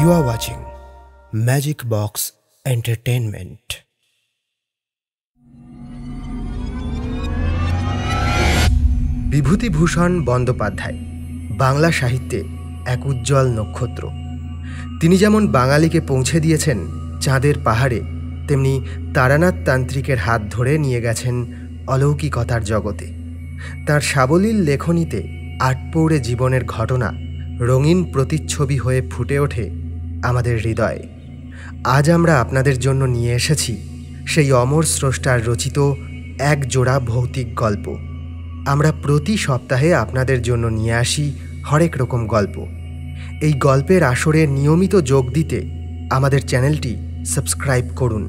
You are watching Magic Box Entertainment. Bibhutibhushan Bandyopadhyay Bangla সাহিত্যে এক উজ্জ্বল নক্ষত্র। তিনি যেমন বাঙালিকে পৌঁছে দিয়েছেন চাঁদের পাহাড়ে, তেমনি তারানাথ তান্ত্রিকের হাত ধরে নিয়ে গেছেন অলৌকিকতার জগতে। তার সাবলীল লেখনীতে আটপৌরে জীবনের ঘটনা রঙিন প্রতিচ্ছবি হয়ে ফুটে ওঠে আমাদের হৃদয়ে। আজ আমরা আপনাদের জন্য নিয়ে এসেছি সেই অমর স্রষ্টার রচিত এক জোড়া ভৌতিক গল্প। আমরা প্রতি সপ্তাহে আপনাদের জন্য নিয়ে আসি হরেক রকম গল্প। এই গল্পের আসরে নিয়মিত যোগ দিতে আমাদের চ্যানেলটি সাবস্ক্রাইব করুন।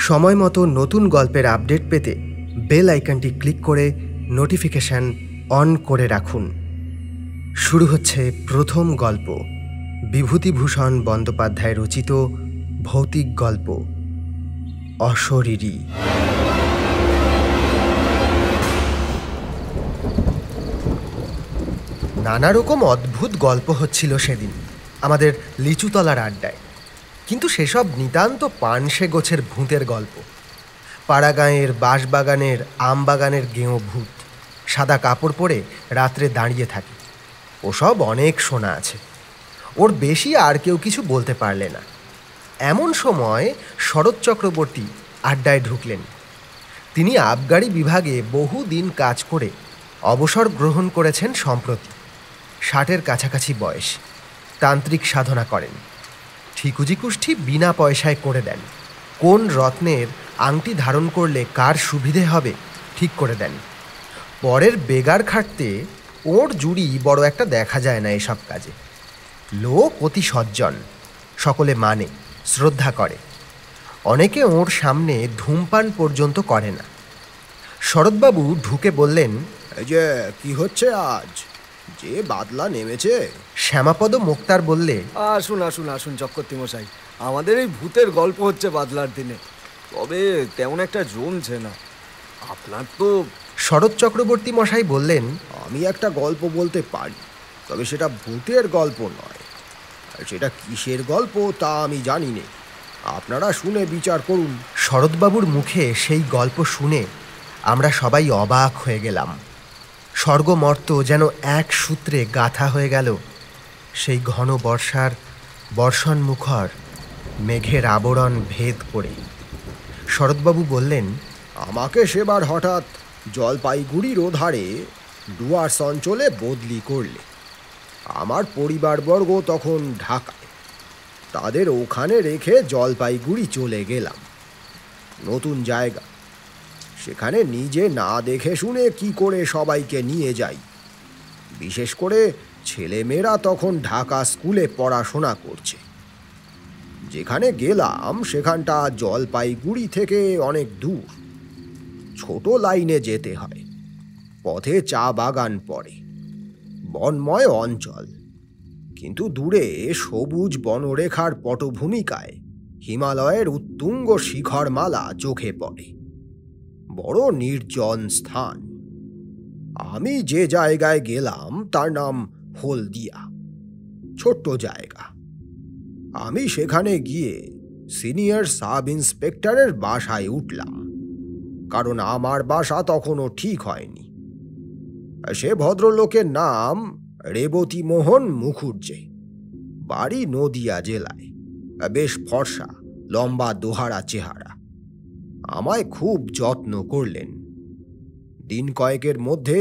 সময় মতো নতুন গল্পের আপডেট পেতে বেল আইকনটি ক্লিক করে নোটিফিকেশান অন করে রাখুন। শুরু হচ্ছে প্রথম গল্প, বিভূতিভূষণ বন্দ্যোপাধ্যায় রচিত ভৌতিক গল্প অশরীরী। নানা রকম অদ্ভুত গল্প হচ্ছিল সেদিন আমাদের লিচুতলার আড্ডায়, কিন্তু সেসব নিতান্ত পানসে গোছের ভূতের গল্প। পাড়াগাঁয়ের বাঁশবাগানের আমবাগানের গেঁয়ো ভূত সাদা কাপড় পরে রাত্রে দাঁড়িয়ে থাকে, ওসব অনেক শোনা আছে। ওর বেশি আর কেউ কিছু বলতে পারলে না। এমন সময় শরৎ চক্রবর্তী আড্ডায় ঢুকলেন। তিনি আবগারি বিভাগে বহুদিন কাজ করে অবসর গ্রহণ করেছেন সম্প্রতি। 60-এর কাছাকাছি বয়স। তান্ত্রিক সাধনা করেন। ঠিকুজি কুষ্ঠি বিনা পয়সায় করে দেন। কোন রত্নের আংটি ধারণ করলে কার সুবিধে হবে ঠিক করে দেন। পরের বেগার খাটতে ওর জুড়ি বড় একটা দেখা যায় না এসব কাজে। লোক অতি সজ্জন, সকলে মানে, শ্রদ্ধা করে। অনেকে ওর সামনে ধূমপান পর্যন্ত করে না। শরৎবাবু ঢুকে বললেন, এই যে কি হচ্ছে আজ, যে বাদলা নেমেছে। শ্যামাপদ মোক্তার বললে, আসুন আসুন আসুন চক্রবর্তী মশাই, আমাদের এই ভূতের গল্প হচ্ছে বাদলার দিনে, তবে তেমন একটা জমছে না। আপনার তো। শরৎ চক্রবর্তী মশাই বললেন, আমি একটা গল্প বলতে পারি, তবে সেটা ভূতের গল্প নয়। আর সেটা কিসের গল্প তা আমি জানি না, আপনারা শুনে বিচার করুন। শরৎবাবুর মুখে সেই গল্প শুনে আমরা সবাই অবাক হয়ে গেলাম। স্বর্গমর্ত যেন এক সূত্রে গাঁথা হয়ে গেল সেই ঘন বর্ষার বর্ষণ মুখর মেঘের আবরণ ভেদ করে। শরৎবাবু বললেন, আমাকে সেবার হঠাৎ জলপাইগুড়ির ওধারে ডুয়ার্স অঞ্চলে বদলি করলে। আমার পরিবারবর্গ তখন ঢাকায়, তাদের ওখানে রেখে জলপাইগুড়ি চলে গেলাম। নতুন জায়গা, সেখানে নিজে না দেখে শুনে কি করে সবাইকে নিয়ে যাই। বিশেষ করে ছেলেমেয়েরা তখন ঢাকা স্কুলে পড়াশোনা করছে। যেখানে গেলাম সেখানটা জলপাইগুড়ি থেকে অনেক দূর, ছোট লাইনে যেতে হয়। পথে চা বাগান পড়ে, বনময় অঞ্চল, কিন্তু দূরে সবুজ বনরেখার পটভূমিকায় হিমালয়ের উত্তুঙ্গ শিখরমালা চোখে পড়ে। বড় নির্জন স্থান। আমি যে জায়গায় গেলাম তার নাম হলদিয়া। ছোট্ট জায়গা। আমি সেখানে গিয়ে সিনিয়র সাব ইন্সপেক্টরের বাসায় উঠলাম, কারণ আমার বাসা তখনও ঠিক হয়নি। সে ভদ্রলোকের নাম রেবতী মোহন মুখুজ্জে, বাড়ি নদিয়া জেলায়। বেশ ফর্সা, লম্বা দোহারা চেহারা। আমায় খুব যত্ন করলেন। দিন কয়েকের মধ্যে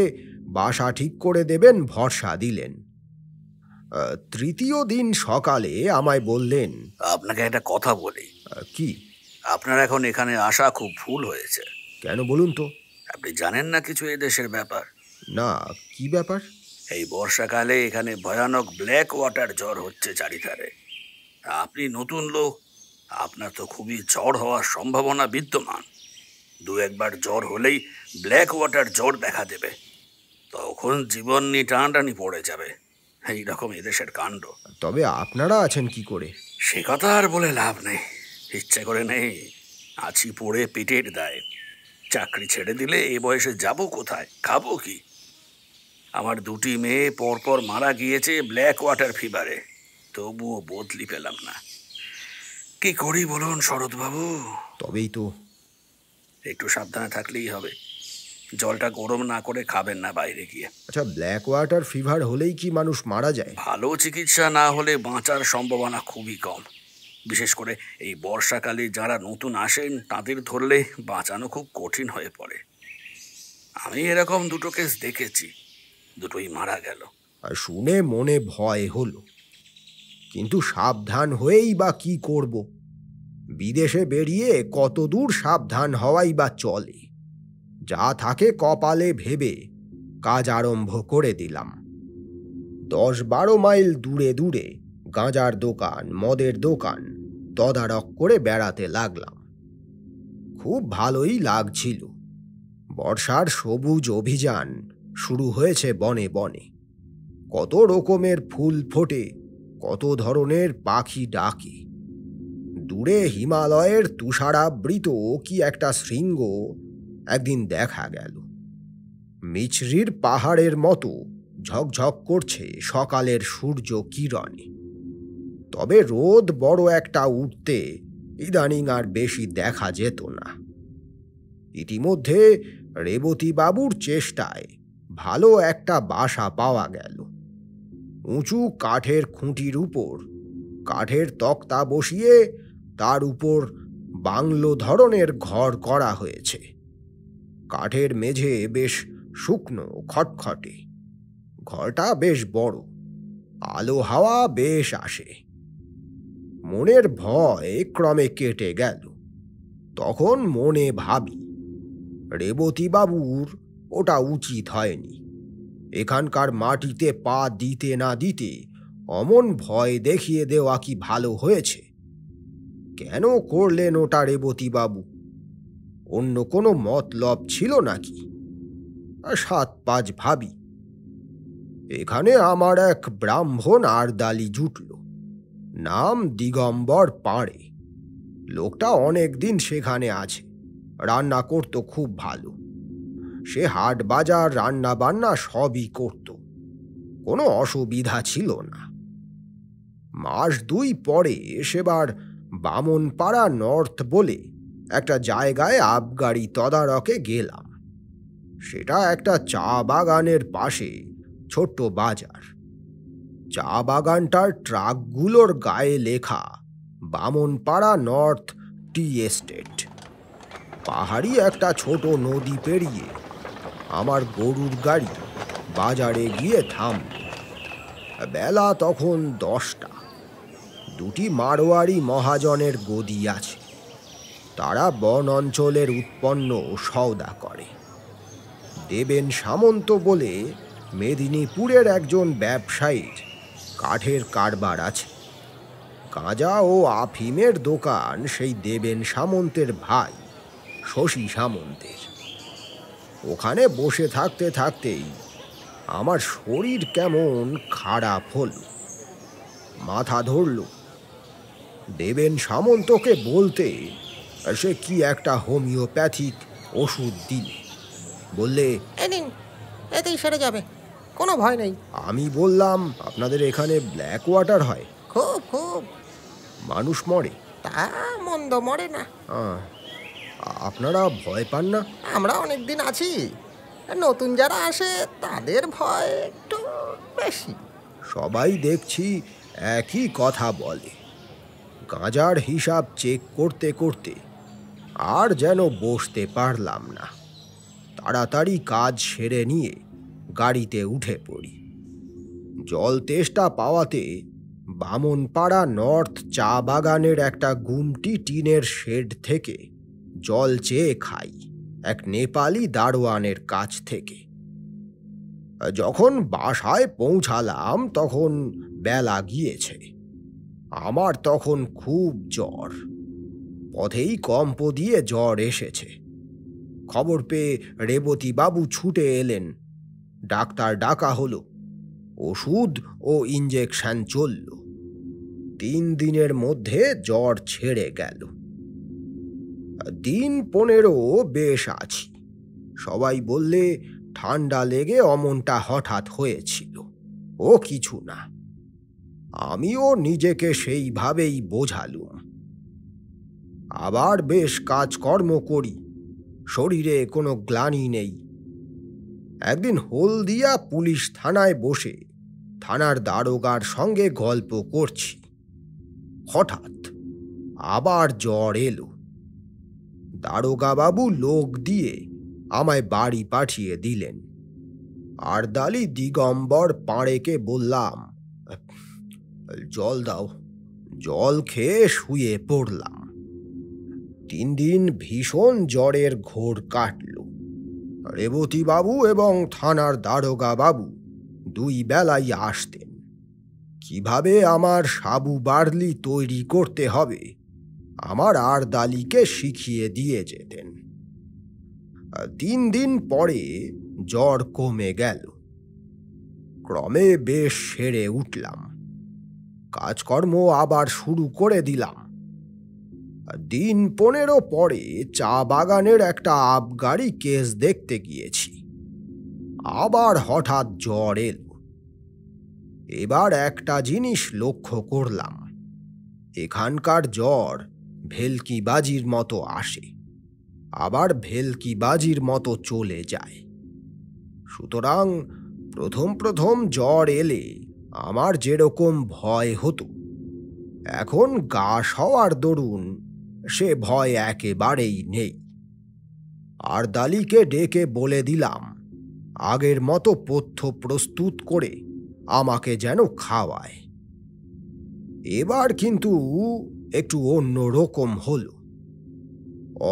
বাসা ঠিক করে দেবেন ভরসা দিলেন। তৃতীয় দিন সকালে আমায় বললেন, আপনাকে একটা কথা বলি। কি? আপনার এখন এখানে আসা খুব ভুল হয়েছে। কেন বলুন তো? আপনি জানেন না কিছু এই দেশের ব্যাপার? না, কি ব্যাপার? এই বর্ষাকালে এখানে ভয়ানক ব্ল্যাক ওয়াটার জ্বর হচ্ছে চারিধারে। আপনি নতুন লোক, আপনার তো খুবই জ্বর হওয়ার সম্ভাবনা বিদ্যমান। 2-1 জ্বর হলেই ব্ল্যাক ওয়াটার জ্বর দেখা দেবে, তখন জীবন নিয়ে টানাটানি পড়ে যাবে। এইরকম এদেশের কাণ্ড। তবে আপনারা আছেন কি করে? সে কথা আর বলে লাভ নেই, ইচ্ছে করে নেই, আছি পড়ে পেটের দায়। চাকরি ছেড়ে দিলে এ বয়সে যাব কোথায়, খাবো কি? আমার 2টি মেয়ে পরপর মারা গিয়েছে ব্ল্যাক ওয়াটার ফিভারে। তবুও বদলি পেলাম না। কি করি বলুন শরৎবাবু? তবেই তো। একটু সাবধানে থাকলেই হবে। জলটা গরম না করে খাবেন না বাইরে গিয়ে। আচ্ছা, ব্ল্যাক ওয়াটার ফিভার হলেই কি মানুষ মারা যায়? ভালো চিকিৎসা না হলে বাঁচার সম্ভাবনা খুবই কম। বিশেষ করে এই বর্ষাকালে যারা নতুন আসেন তাদের ধরলে বাঁচানো খুব কঠিন হয়ে পড়ে। আমি এরকম দুটো কেস দেখেছি, দুটোই মারা গেল। আর শুনে মনে ভয় হলো, কিন্তু সাবধান হয়েই বা কি করব? বিদেশে বেরিয়ে কত দূর সাবধান হওয়াই বা চলে? যা থাকে কপালে ভেবে কাজ আরম্ভ করে দিলাম। 10-12 মাইল দূরে দূরে গাঁজার দোকান, মদের দোকান তদারক করে বেড়াতে লাগলাম। খুব ভালোই লাগছিল। বর্ষার সবুজ অভিযান শুরু হয়েছে বনে বনে। কত রকমের ফুল ফোটে, কত ধরনের পাখি ডাকে। দূরে হিমালয়ের তুষারাবৃত কি একটা শৃঙ্গ একদিন দেখা গেল। মিছরির পাহাড়ের মতো ঝকঝক করছে সকালের সূর্য কিরণে। তবে রোদ বড় একটা উঠতে ইদানিং আর বেশি দেখা যেত না। ইতিমধ্যে রেবতীবাবুর চেষ্টায় ভালো একটা বাসা পাওয়া গেল। উঁচু কাঠের খুঁটির উপর কাঠের তক্তা বসিয়ে তার উপর বাংলো ধরনের ঘর করা হয়েছে। কাঠের মেঝে বেশ শুকনো খটখটে। ঘরটা বেশ বড়, আলো হাওয়া বেশ আসে। মনের ভয় ক্রমে কেটে গেল। তখন মনে ভাবি, রেবতীবাবুর ওটা উচিত হয়নি। এখানকার মাটিতে পা দিতে না দিতে অমন ভয় দেখিয়ে দেওয়া কি ভালো হয়েছে? কেন করলেন ওটা রেবতীবাবু? অন্য কোনো মতলব ছিল নাকি? 7-5 ভাবি। এখানে আমার এক ব্রাহ্মণ আরদালি জুটল, নাম দিগম্বর পাড়ে। লোকটা অনেক দিন সেখানে আছে, রান্না করত খুব ভালো। সে হাট বাজার রান্না বান্না সবই করত, কোনো অসুবিধা ছিল না। মাস 2 পরে সেবার বামনপাড়া নর্থ বলে একটা জায়গায় আবগারি তদারকে গেলাম। সেটা একটা চা বাগানের পাশে ছোট্ট বাজার। চা বাগানটার ট্রাকগুলোর গায়ে লেখা বামনপাড়া নর্থ টি এস্টেট। পাহাড়ি একটা ছোট নদী পেরিয়ে আমার গরুর গাড়ি বাজারে গিয়ে থামল। বেলা তখন 10টা। 2টি মারোয়ারি মহাজনের গদি আছে। তারা বন অঞ্চলের উৎপন্ন সওদা করে। দেবেন সামন্ত বলে মেদিনীপুরের একজন ব্যবসায়ীর কাঠের কারবার আছে। গাঁজা ও আফিমের দোকান সেই দেবেন সামন্তের ভাই শশী সামন্তের। ওখানে বসে থাকতে থাকতেই আমার শরীর কেমন খারাপ হল, মাথা ধরল। দেবেন সামন্তকে বলতে সে কি একটা হোমিওপ্যাথিক ওষুধ দিল। বললে, এই নিন, এতেই সেরে যাবে, কোনো ভয় নেই। আমি বললাম, আপনাদের এখানে ব্ল্যাক ওয়াটার হয়? খুব খুব। মানুষ মরে? তা মন্দ মরে না। আপনারা ভয় পান না? আমরা অনেক দিন আছি, নতুন যারা আসে তাদের ভয় একটু বেশি। সবাই দেখছি একই কথা বলে। গাঁজার হিসাব চেক করতে করতে আর যেন বসতে পারলাম না। তাড়াতাড়ি কাজ সেরে নিয়ে গাড়িতে উঠে পড়ি। জল তেষ্টা পাওয়াতে বামনপাড়া নর্থ চা বাগানের একটা গুমটি টিনের শেড থেকে জল চেয়ে খাই এক নেপালি দারোয়ানের কাছ থেকে। যখন বাসায় পৌঁছালাম তখন বেলা গিয়েছে। আমার তখন খুব জ্বর, পথেই কম্প দিয়ে জ্বর এসেছে। খবর পেয়ে রেবতীবাবু ছুটে এলেন। ডাক্তার ডাকা হলো, ওষুধ ও ইঞ্জেকশন চলল। 3 দিনের মধ্যে জ্বর ছেড়ে গেল। দিন 15 বেশ আছি। সবাই বললে ঠান্ডা লেগে অমনটা হঠাৎ হয়েছিল, ও কিছু না। আমিও নিজেকে সেইভাবেই বোঝালুম। আবার বেশ কাজকর্ম করি, শরীরে কোনো গ্লানি নেই। একদিন হলদিয়া পুলিশ থানায় বসে থানার দারোগার সঙ্গে গল্প করছি, হঠাৎ আবার জ্বর এলো। দারোগা বাবু লোক দিয়ে আমায় বাড়ি পাঠিয়ে দিলেন। আরদালি দিগম্বর পাড়েকে বললাম, জল দাও। জল খেয়ে শুয়ে পড়লাম। 3 দিন ভীষণ জ্বরের ঘোর কাটল। রেবতী বাবু এবং থানার দারোগা বাবু 2 বেলাই আসতেন। কিভাবে আমার সাবু বার্লি তৈরি করতে হবে আমার আরদালিকে শিখিয়ে দিয়ে যেতেন। 3 দিন পরে জ্বর কমে গেল। ক্রমে বেশ সেরে উঠলাম। কাজকর্ম আবার শুরু করে দিলাম। দিন 15 পরে চা বাগানের একটা আবগারি কেস দেখতে গিয়েছি। আবার হঠাৎ জ্বর এলো। এবার একটা জিনিস লক্ষ্য করলাম, এখানকার জ্বর ভেলকিবাজির মতো আসে, আবার ভেলকিবাজির মতো চলে যায়। সুতরাং প্রথম জ্বর এলে আমার যেরকম ভয় হতো, এখন গা সওয়ার দরুন সে ভয় একেবারেই নেই। আরদালিকে ডেকে বলে দিলাম আগের মতো পথ্য প্রস্তুত করে আমাকে যেন খাওয়ায়। এবার কিন্তু একটু অন্য রকম হলো।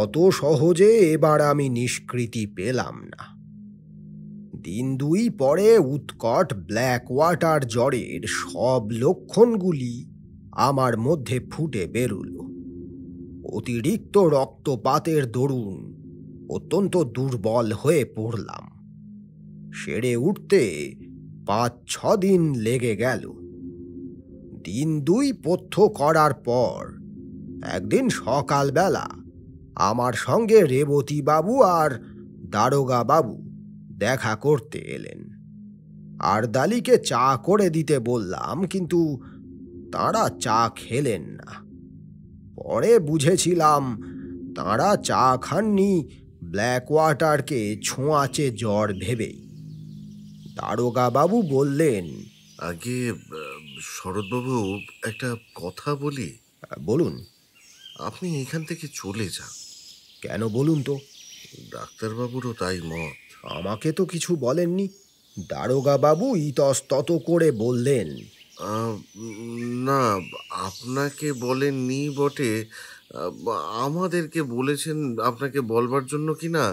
অত সহজে এবার আমি নিষ্কৃতি পেলাম না। দিন 2 পরে উৎকট ব্ল্যাক ওয়াটার জ্বরের সব লক্ষণগুলি আমার মধ্যে ফুটে বেরুল। অতিরিক্ত রক্তপাতের দরুন অত্যন্ত দুর্বল হয়ে পড়লাম। সেরে উঠতে 5-6 দিন লেগে গেল। দিন 2 পথ্য করার পর একদিন সকালবেলা আমার সঙ্গে রেবতী বাবু আর দারোগা বাবু দেখা করতে এলেন। আরদালিকে চা করে দিতে বললাম, কিন্তু তাঁরা চা খেলেন না। পরে বুঝেছিলাম তাঁরা চা খাননি ব্ল্যাক ওয়াটারকে ছোঁয়াচে জ্বর ভেবেই। দারোগা বাবু বললেন, আগে শরৎবাবু, একটা কথা বলি। বলুন। আপনি এখান থেকে চলে যান। কেন বলুন তো? ডাক্তারবাবুরও তাই মত। আমাকে তো কিছু বলেননি। দারোগা বাবু ইতস্তত করে বললেন, না, আপনাকে বলেননি বটে, আমাদেরকে বলেছেন আপনাকে বলবার জন্য কিনা,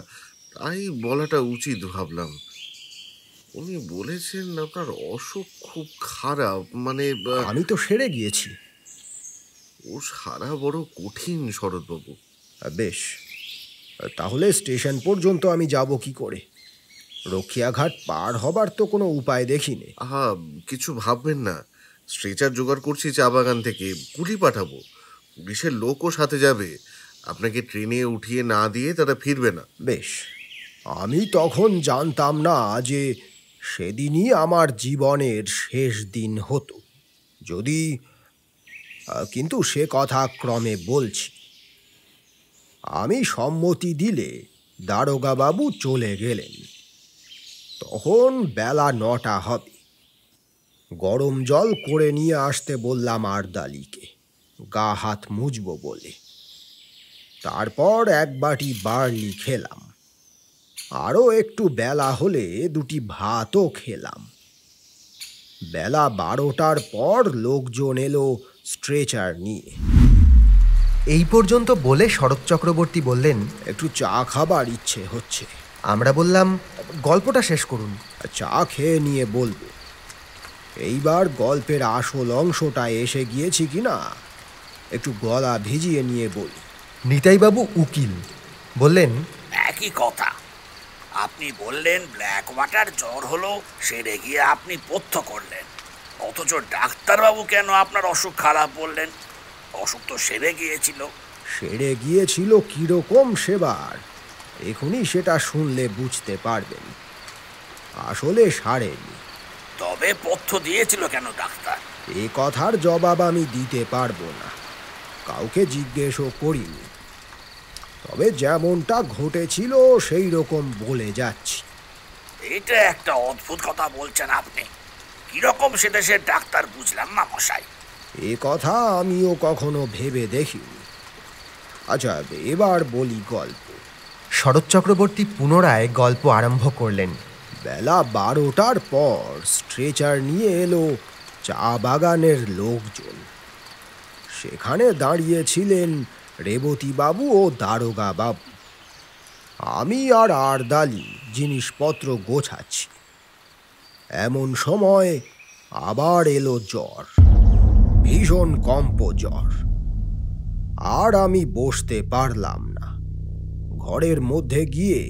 তাই বলাটা উচিত ভাবলাম। উনি বলেছেন আপনার অসুখ খুব খারাপ, মানে আমি তো সেরে গিয়েছি। ও সারা বড় কঠিন শরৎবাবু। বেশ, তাহলে স্টেশন পর্যন্ত আমি যাব কি করে? রক্ষিয়াঘাট পার হবার তো কোনো উপায় দেখিনি। আহা, কিছু ভাববেন না। স্ট্রেচার জোগাড় করছি চা বাগান থেকে, কুলি পাঠাবো। পুলিশের লোকও সাথে যাবে। আপনাকে ট্রেনে উঠিয়ে না দিয়ে তারা ফিরবে না। বেশ, আমি তখন জানতাম না যে সেদিনই আমার জীবনের শেষ দিন হতো। যদি কিন্তু সে কথা ক্রমে বলছি। আমি সম্মতি দিলে দারোগা বাবু চলে গেলেন। তখন বেলা 9টা হবে। গরম জল করে নিয়ে আসতে বললাম আরদালিকে, গা হাত মুছব বলে। তারপর 1 বাটি বার্লি খেলাম। আরও একটু বেলা হলে 2টি ভাতও খেলাম। বেলা 12টার পর লোকজন এলো স্ট্রেচার নিয়ে। এই পর্যন্ত বলে শরৎ চক্রবর্তী বললেন, একটু চা খাবার ইচ্ছে হচ্ছে। আমরা বললাম, গল্পটা শেষ করুন। চা খেয়ে নিয়ে বলবো। এইবার গল্পের আসল অংশটা এসে গিয়েছি কিনা একটু গলা ভিজিয়ে নিয়ে বলি। নিতাইবাবু উকিল বললেন, একই কথা। আপনি বললেন ব্ল্যাক ওয়াটার জ্বর হলো, সেরে গিয়ে আপনি পথ্য করলেন। অথচ ডাক্তারবাবু কেন আপনার অসুখ খারাপ বললেন? অসুখ তো সেরে গিয়েছিল। সেরে গিয়েছিল কিরকম সেবার, এখনই সেটা শুনলে বুঝতে পারবেন। আসলে সারেনি। তবে পথ্য দিয়েছিল কেন ডাক্তার? এ কথার জবাব আমি দিতে পারবো না, কাউকে জিজ্ঞেসও করিনি। তবে যেমনটা ঘটেছিল সেই রকম বলে যাচ্ছি। এটা একটা অদ্ভুত কথা বলছেন আপনি। কিরকম সে দেশের ডাক্তার বুঝলাম না মশাই। এ কথা আমিও কখনো ভেবে দেখিনি। আচ্ছা, এবার বলি গল্প। শরৎ চক্রবর্তী পুনরায় গল্প আরম্ভ করলেন। বেলা 12টার পর স্ট্রেচার নিয়ে এলো চা বাগানের লোকজন। সেখানে দাঁড়িয়েছিলেন রেবতীবাবু ও দারোগা বাবু। আমি আর আরদালি জিনিসপত্র গোছাচ্ছি। এমন সময় আবার এলো জ্বর, ভীষণ কম্প জ্বর। আর আমি বসতে পারলাম না। ঘরের মধ্যে গিয়ে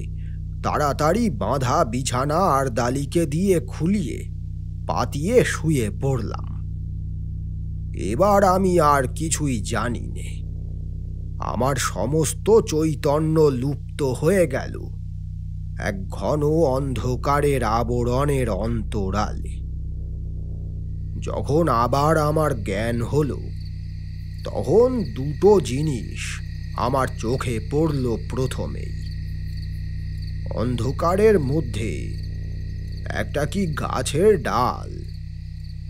তাড়াতাড়ি বাঁধা বিছানা আরদালিকে দিয়ে খুলিয়ে পাতিয়ে শুয়ে পড়লাম। এবার আমি আর কিছুই জানি নে। আমার সমস্ত চৈতন্য লুপ্ত হয়ে গেল এক ঘন অন্ধকারের আবরণের অন্তরালে। যখন আবার আমার জ্ঞান হলো, তখন দুটো জিনিস আমার চোখে পড়ল প্রথমেই। অন্ধকারের মধ্যে একটা কি গাছের ডাল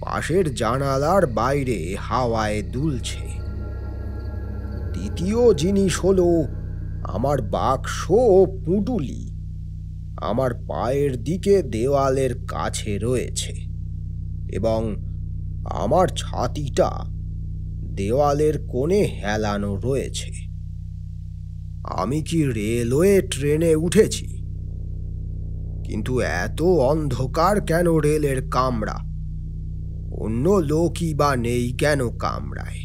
পাশের জানালার বাইরে হাওয়ায় দুলছে। দ্বিতীয় জিনিস হলো আমার বাক্স ও পুঁটুলি আমার পায়ের দিকে দেওয়ালের কাছে রয়েছে এবং আমার ছাতিটা দেওয়ালের কোণে হেলানো রয়েছে। আমি কি রেলওয়ে ট্রেনে উঠেছি? কিন্তু এত অন্ধকার কেন রেলের কামরা? অন্য লোকই বা নেই কেন কামরায়?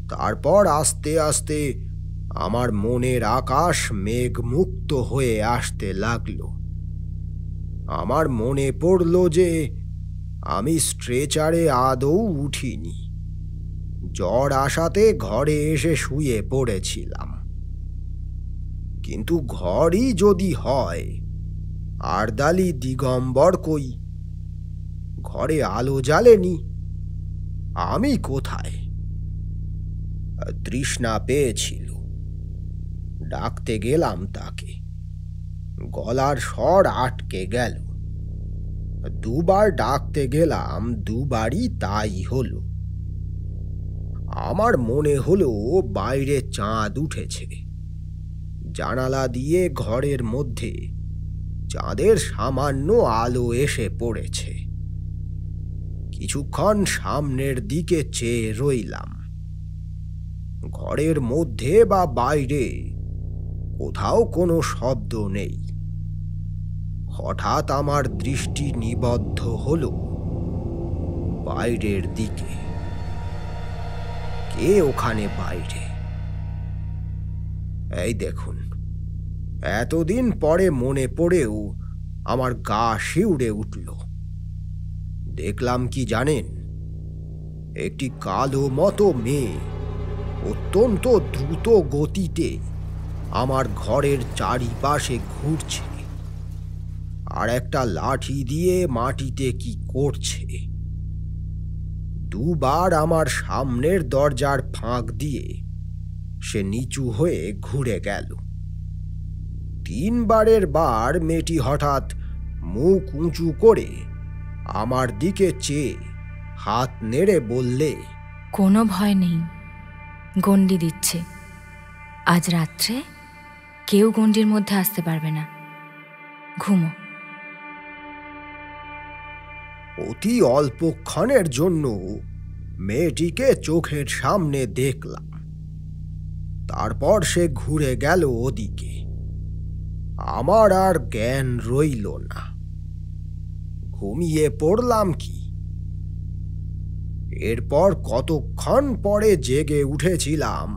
তারপর আস্তে আস্তে আমার মনের আকাশ মেঘমুক্ত হয়ে আসতে লাগলো। আমার মনে পড়ল যে আমি স্ট্রেচারে আদৌ উঠিনি। জ্বর আসাতে ঘরে এসে শুয়ে পড়েছিলাম। কিন্তু ঘরই যদি হয়, আরদালি দিগম্বর কই? ঘরে আলো জ্বালেনি। আমি কোথায়? তৃষ্ণা পেয়েছিল, ডাকতে গেলাম তাকে। গলার স্বর আটকে গেল। দুবার ডাকতে গেলাম, দুবারই তাই হলো। আমার মনে হলো বাইরে চাঁদ উঠেছে। জানালা দিয়ে ঘরের মধ্যে চাঁদের সামান্য আলো এসে পড়েছে। কিছুক্ষণ সামনের দিকে চেয়ে রইলাম। ঘরের মধ্যে বা বাইরে কোথাও কোনো শব্দ নেই। হঠাৎ আমার দৃষ্টি নিবদ্ধ হলো বাইরের দিকে। কে ওখানে বাইরে? এই দেখুন, এতদিন পরে মনে পড়েও আমার গা শিউরে উঠল। দেখলাম কি জানেন? একটি কালো মতো মেয়ে অত্যন্ত দ্রুত গতিতে আমার ঘরের চারিপাশে ঘুরছে আর একটা লাঠি দিয়ে মাটিতে কি করছে। দুবার আমার সামনের দরজার ফাঁক দিয়ে সে নিচু হয়ে ঘুরে গেল। তিনবারের বার মেয়েটি হঠাৎ মুখ উঁচু করে আমার দিকে চেয়ে হাত নেড়ে বললে, কোনো ভয় নেই, গণ্ডি দিচ্ছে। আজ রাত্রে কেউ গণ্ডির মধ্যে আসতে পারবে না, ঘুমো। অতি অল্পক্ষণের জন্য মেয়েটিকে চোখের সামনে দেখলাম। তারপর সে ঘুরে গেল ওদিকে। আমার আর জ্ঞান রইল না। ঘুমিয়ে পড়লাম কি? এরপর কতক্ষণ পরে জেগে উঠেছিলাম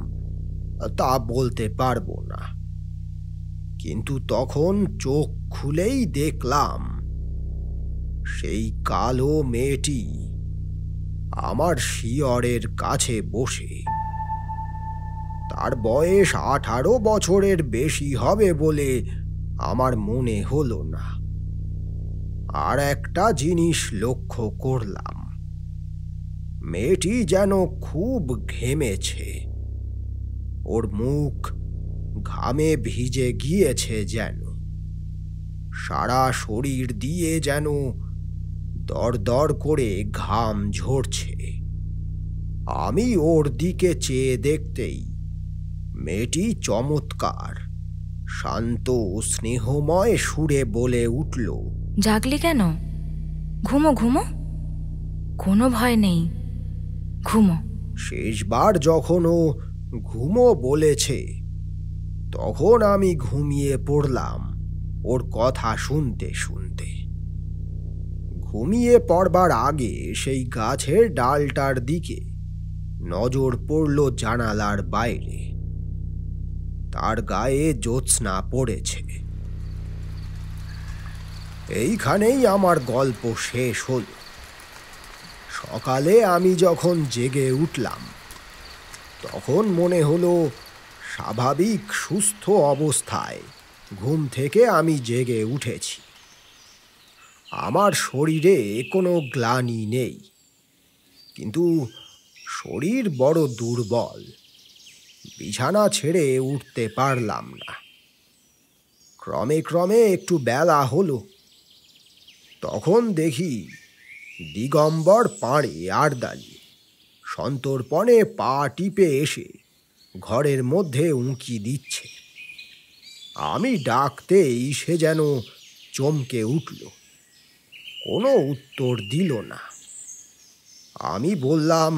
তা বলতে পারবো না। কিন্তু তখন চোখ খুলেই দেখলাম সেই কালো মেয়েটি আমার শিয়রের কাছে বসে। তার বয়স 18 বছরের বেশি হবে বলে আমার মনে হলো না। আর একটা জিনিস লক্ষ্য করলাম, মেয়েটি যেন খুব ঘেমেছে। ওর মুখ ঘামে ভিজে গিয়েছে যেন। সারা শরীর দিয়ে যেন দরদর করে ঘাম ঝরছে। আমি ওর দিকে চেয়ে দেখতেই মেয়েটি চমৎকার শান্ত স্নেহময় সুরে বলে উঠল, জাগলি কেন? ঘুমো ঘুমো, কোনো ভয় নেই, ঘুমো। শেষবার যখন ও ঘুমো বলেছে তখন আমি ঘুমিয়ে পড়লাম ওর কথা শুনতে শুনতে। ঘুমিয়ে পড়বার আগে সেই গাছের ডালটার দিকে নজর পড়ল জানালার বাইরে। তার গায়ে জ্যোৎস্না পড়েছে। এইখানেই আমার গল্প শেষ হল। সকালে আমি যখন জেগে উঠলাম তখন মনে হলো স্বাভাবিক সুস্থ অবস্থায় ঘুম থেকে আমি জেগে উঠেছি। আমার শরীরে কোনো গ্লানি নেই, কিন্তু শরীর বড় দুর্বল। বিছানা ছেড়ে উঠতে পারলাম না। ক্রমে ক্রমে একটু বেলা হলো। তখন দেখি দিগম্বর পাড়ে আড়দালি সন্তর্পণে পা টিপে এসে ঘরের মধ্যে উঁকি দিচ্ছে। আমি ডাকতেই সে যেন চমকে উঠল, কোনো উত্তর দিল না। আমি বললাম,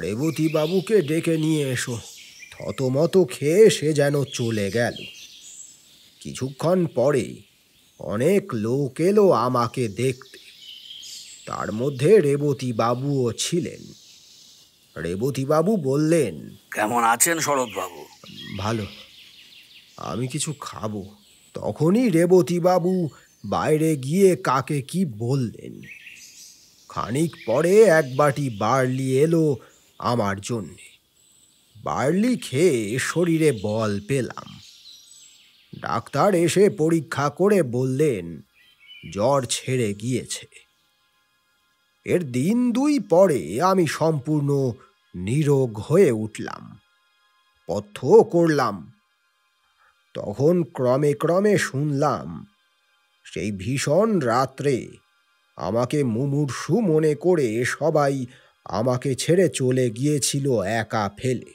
রেবতীবাবুকে ডেকে নিয়ে এসো। থতমত খেয়ে সে যেন চলে গেল। কিছুক্ষণ পরে অনেক লোক এলো আমাকে দেখতে। তার মধ্যে রেবতীবাবুও ছিলেন। রেবতীবাবু বললেন, কেমন আছেন শরৎবাবু? ভালো, আমি কিছু খাবো। তখনই রেবতীবাবু বাইরে গিয়ে কাকে কি বললেন। খানিক পরে এক বাটি বার্লি এলো আমার জন্যে। বার্লি খেয়ে শরীরে বল পেলাম। ডাক্তার এসে পরীক্ষা করে বললেন জ্বর ছেড়ে গিয়েছে। এর দিন দুই পরে আমি সম্পূর্ণ নিরোগ হয়ে উঠলাম, পথ্যও করলাম। তখন ক্রমে ক্রমে শুনলাম সেই ভীষণ রাত্রে আমাকে মুমূর্ষু মনে করে সবাই আমাকে ছেড়ে চলে গিয়েছিল একা ফেলে।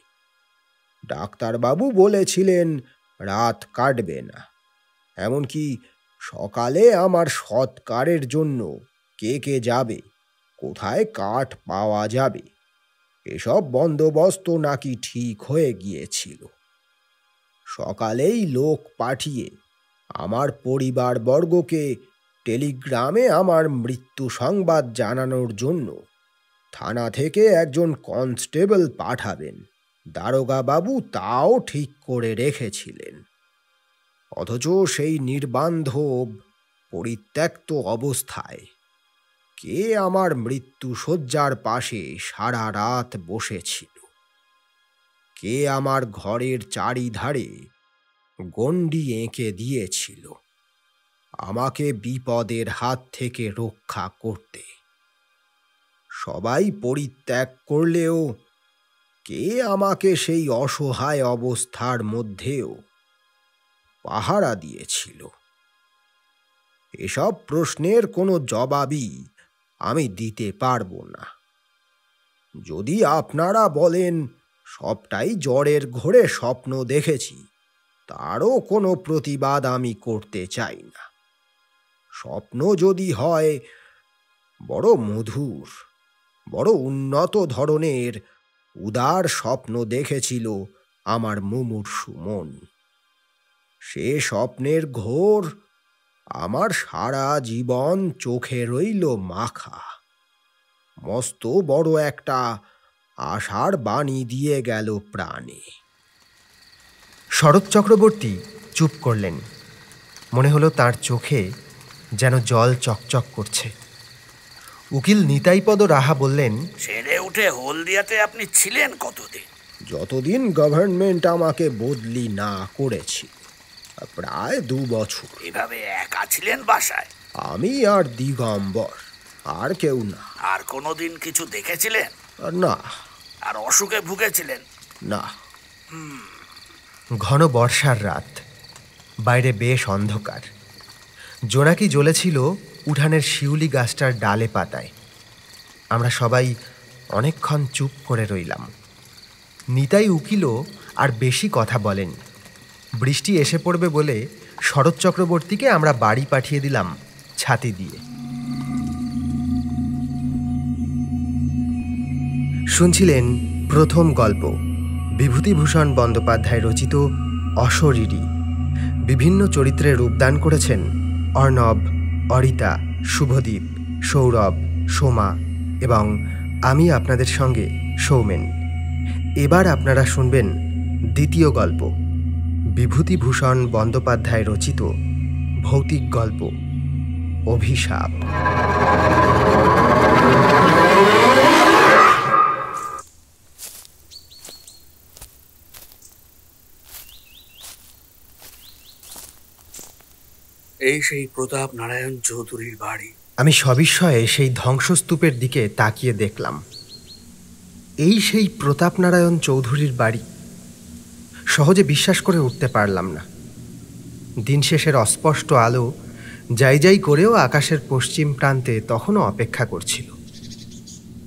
ডাক্তারবাবু বলেছিলেন রাত কাটবে না, এমনকি সকালে আমার সৎকারের জন্য কে কে যাবে, কোথায় কাঠ পাওয়া যাবে, এসব বন্দোবস্ত নাকি ঠিক হয়ে গিয়েছিল। সকালেই লোক পাঠিয়ে আমার পরিবারবর্গকে টেলিগ্রামে আমার মৃত্যু সংবাদ জানানোর জন্য থানা থেকে একজন কনস্টেবল পাঠাবেন দারোগাবাবু তাও ঠিক করে রেখেছিলেন। অথচ সেই নির্বান্ধব পরিত্যক্ত অবস্থায় কে আমার মৃত্যুশয্যার পাশে সারা রাত বসেছিল, কে আমার ঘরের চারিধারে গণ্ডি এঁকে দিয়েছিল আমাকে বিপদের হাত থেকে রক্ষা করতে। সবাই পরিত্যাগ করলেও কে আমাকে সেই অসহায় অবস্থার মধ্যেও পাহারা দিয়েছিল? এসব প্রশ্নের কোনো জবাবই আমি দিতে পারবো না। যদি আপনারা বলেন সবটাই জ্বরের ঘোরে স্বপ্ন দেখেছি, তারও কোনো প্রতিবাদ আমি করতে চাই না। স্বপ্ন যদি হয় বড় মধুর, বড় উন্নত ধরনের উদার স্বপ্ন দেখেছিল আমার মুমূর্ষু মন। সে স্বপ্নের ঘোর আমার সারা জীবন চোখে রইল মাখা। মস্ত বড় একটা আশার বাণী দিয়ে গেল প্রাণে। শরৎ চক্রবর্তী চুপ করলেন। মনে হলো তার চোখে যেন জল চকচক করছে। উকিল নিতাইপদ রাহা বললেন, সেরে উঠে হলদিয়াতে আপনি ছিলেন কতদিন? যতদিন গভর্নমেন্ট আমাকে বদলি না করেছি, প্রায় 2 বছর। এভাবে একা ছিলেন বাসায়? আমি আর দিগম্বর আর কেউ না। আর কোনোদিন কিছু দেখেছিলেন? না। আর অসুখে ভুগেছিলেন? না। ঘন বর্ষার রাত, বাইরে বেশ অন্ধকার। জোনাকি জ্বলেছিল উঠানের শিউলি গাছটার ডালে পাতায়। আমরা সবাই অনেকক্ষণ চুপ করে রইলাম। নিতাই উকিলও আর বেশি কথা বলেনি। বৃষ্টি এসে পড়বে বলে শরৎ চক্রবর্তীকে আমরা বাড়ি পাঠিয়ে দিলাম ছাতি দিয়ে। শুনছিলেন প্রথম গল্প, বিভূতিভূষণ বন্দ্যোপাধ্যায় রচিত অশরীরী। বিভিন্ন চরিত্রে রূপদান করেছেন অর্ণব, অরিতা, শুভদীপ, সৌরভ, সোমা এবং আমি আপনাদের সঙ্গে সৌমেন। এবার আপনারা শুনবেন দ্বিতীয় গল্প, বিভূতিভূষণ বন্দ্যোপাধ্যায় রচিত ভৌতিক গল্প অভিশাপ। এই সেই প্রতাপ নারায়ণ চৌধুরীর বাড়ি। আমি সবিস্ময়ে সেই ধ্বংসস্তূপের দিকে তাকিয়ে দেখলাম। এই সেই প্রতাপ নারায়ণ চৌধুরীর বাড়ি। সহজে বিশ্বাস করে উঠতে পারলাম না। দিন শেষের অস্পষ্ট আলো যাই যাই করেও আকাশের পশ্চিম প্রান্তে তখনও অপেক্ষা করছিল।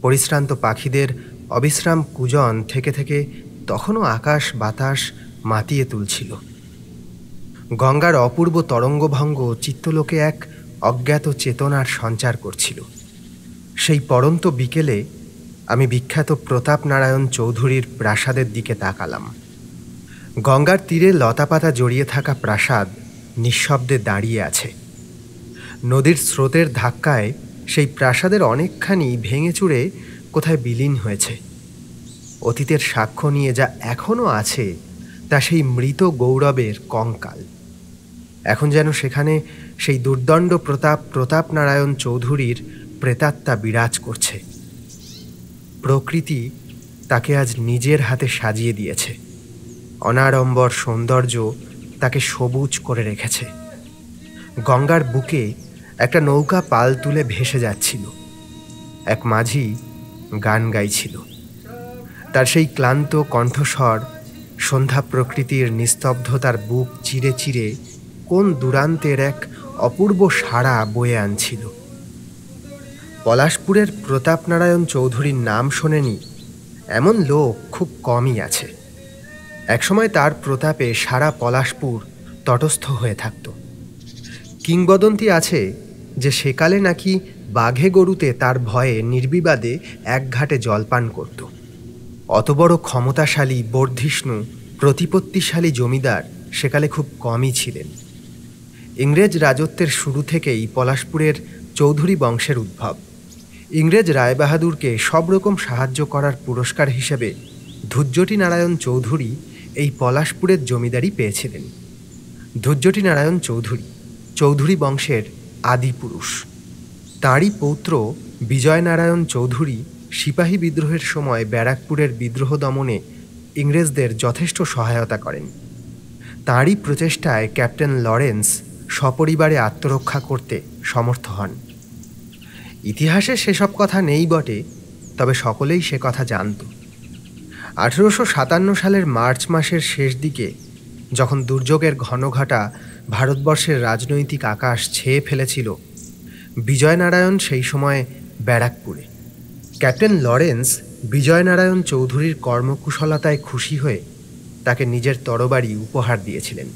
পরিশ্রান্ত পাখিদের অবিশ্রাম কুজন থেকে থেকে তখনও আকাশ বাতাস মাতিয়ে তুলছিল। গঙ্গার অপূর্ব তরঙ্গভঙ্গ চিত্তলোকে এক অজ্ঞাত চেতনার সঞ্চার করছিল। সেই পড়ন্ত বিকেলে আমি বিখ্যাত প্রতাপ নারায়ণ চৌধুরীর প্রাসাদের দিকে তাকালাম। গঙ্গার তীরে লতাপাতা জড়িয়ে থাকা প্রাসাদ নিঃশব্দে দাঁড়িয়ে আছে। নদীর স্রোতের ধাক্কায় সেই প্রাসাদের অনেকখানি ভেঙে চুরে কোথায় বিলীন হয়েছে। অতীতের সাক্ষ্য নিয়ে যা এখনও আছে তা সেই মৃত গৌরবের কঙ্কাল। এখন যেন সেখানে সেই দুর্দণ্ড প্রতাপ নারায়ণ চৌধুরীর প্রেতাত্মা বিরাজ করছে। প্রকৃতি তাকে আজ নিজের হাতে সাজিয়ে দিয়েছে। অনাড়ম্বর সৌন্দর্য তাকে সবুজ করে রেখেছে। গঙ্গার বুকে একটা নৌকা পাল তুলে ভেসে যাচ্ছিল। এক মাঝি গান গাইছিল। তার সেই ক্লান্ত কণ্ঠস্বর সন্ধ্যা প্রকৃতির নিস্তব্ধতার বুক চিরে চিরে কোন দূরান্তের এক অপূর্ব সাড়া বয়ে আনছিল। পলাশপুরের প্রতাপ নারায়ণ চৌধুরীর নাম শোনেনি এমন লোক খুব কমই আছে। একসময় তার প্রতাপে সারা পলাশপুর তটস্থ হয়ে থাকত। কিংবদন্তি আছে যে সেকালে নাকি বাঘে গরুতে তার ভয়ে নির্বিবাদে এক ঘাটে জলপান করত। অত বড় ক্ষমতাশালী, বর্ধিষ্ণু, প্রতিপত্তিশালী জমিদার সেকালে খুব কমই ছিলেন। ইংরেজ রাজত্বের শুরু থেকেই পলাশপুরের চৌধুরী বংশের উদ্ভব। ইংরেজ রায়বাহাদুরকে সব রকম সাহায্য করার পুরস্কার হিসেবে ধুজ্জটি নারায়ণ চৌধুরী এই পলাশপুরের জমিদারি পেয়েছিলেন। ধুজ্জটি নারায়ণ চৌধুরী চৌধুরী বংশের আদিপুরুষ। তাঁরই পৌত্র বিজয় নারায়ণ চৌধুরী সিপাহী বিদ্রোহের সময় ব্যারাকপুরের বিদ্রোহ দমনে ইংরেজদের যথেষ্ট সহায়তা করেন। তাঁরই প্রচেষ্টায় ক্যাপ্টেন লরেন্স সপরিবারে আত্মরক্ষা করতে সমর্থ হন। ইতিহাসে সেসব কথা নেই বটে, তবে সকলেই সে কথা জানত। 1857 সালের মার্চ মাসের শেষ দিকে যখন দুর্যোগের ঘনঘটা ভারতবর্ষের রাজনৈতিক আকাশ ছেয়ে ফেলেছিল, বিজয়নারায়ণ সেই সময় ব্যারাকপুরে। ক্যাপ্টেন লরেন্স বিজয়নারায়ণ চৌধুরীর কর্মকুশলতায় খুশি হয়ে তাকে নিজের তরবারি উপহার দিয়েছিলেন।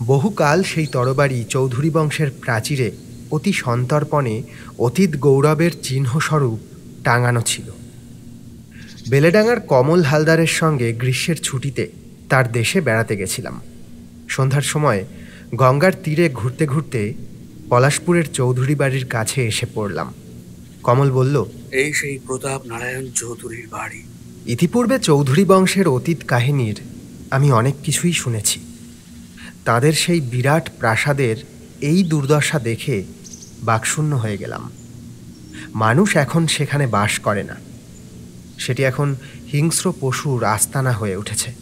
বহুকাল সেই তরবারি চৌধুরী বংশের প্রাচীরে অতি সন্তর্পণে অতীত গৌরবের চিহ্নস্বরূপ টাঙানো ছিল। বেলেডাঙ্গার কমল হালদারের সঙ্গে গ্রীষ্মের ছুটিতে তার দেশে বেড়াতে গেছিলাম। সন্ধ্যার সময় গঙ্গার তীরে ঘুরতে ঘুরতে পলাশপুরের চৌধুরী বাড়ির কাছে এসে পড়লাম। কমল বলল, এই সেই প্রতাপ নারায়ণ চৌধুরীর বাড়ি। ইতিপূর্বে চৌধুরী বংশের অতীত কাহিনীর আমি অনেক কিছুই শুনেছি। তাদের সেই বিরাট প্রাসাদের এই দুর্দশা দেখে বাকশূন্য হয়ে গেলাম। মানুষ এখন সেখানে বাস করে না, সেটি এখন হিংস্র পশুর আস্তানা হয়ে উঠেছে।